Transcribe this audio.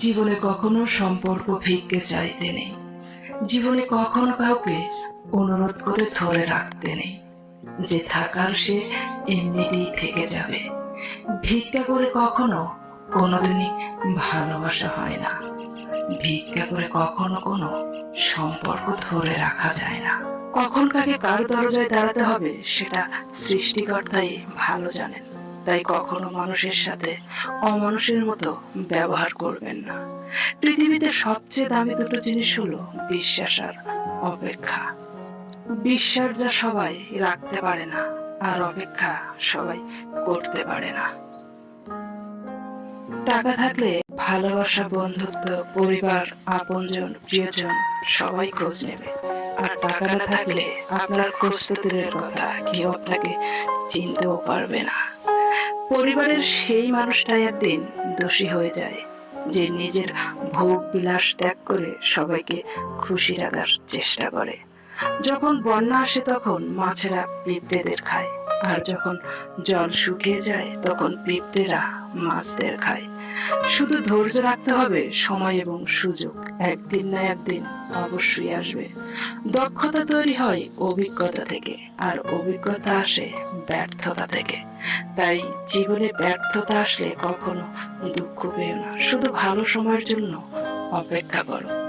জীবনে কখনো সম্পর্ক ভিক্ষে চাইতে নেই। জীবনে কখনো কাউকে অনুরোধ করে ধরে রাখতে নেই। যে থাকার সে এমনিতেই থেকে যাবে। ভিক্ষা করে কখনো কোনোদিনই ভালোবাসা হয় না। ভিক্ষা করে কখনো কোনো সম্পর্ক ধরে রাখা যায় না। কখন কাকে কার দরজায় দাঁড়াতে হবে সেটা সৃষ্টিকর্তাই ভালো জানেন। তাই কখনো মানুষের সাথে অমানুষের মতো ব্যবহার করবেন না। পৃথিবীতে সবচেয়ে দামি দুটো জিনিস হলো বিশ্বাস আর অপেক্ষা। বিশ্বাস যা সবাই রাখতে পারে না, আর অপেক্ষা সবাই করতে পারে না। টাকা থাকলে ভালোবাসা, বন্ধুত্ব, পরিবার, আপনজন, প্রিয়জন সবাই খোঁজ নেবে। আর টাকা না থাকলে আপনার খুঁজতে দূরের কথা, কেউ আপনাকে চিনতেও পারবে না। পরিবারের সেই মানুষটাই একদিন দোষী হয়ে যায়, যে নিজের ভোগ বিলাস ত্যাগ করে সবাইকে খুশি রাখার চেষ্টা করে। যখন বন্যা আসে তখন মাছেরা পিঁপড়েদের খায়, আর যখন জল শুকিয়ে যায় তখন পিঁপড়েরা মাছদের খায়। শুধু ধৈর্য রাখতে হবে, সময় এবং সুযোগ একদিন না একদিন অবশ্যই আসবে। দক্ষতা তৈরি হয় অভিজ্ঞতা থেকে, আর অভিজ্ঞতা আসে ব্যর্থতা থেকে। তাই জীবনে ব্যর্থতা আসলে কখনো দুঃখ পেও না, শুধু ভালো সময়ের জন্য অপেক্ষা করো।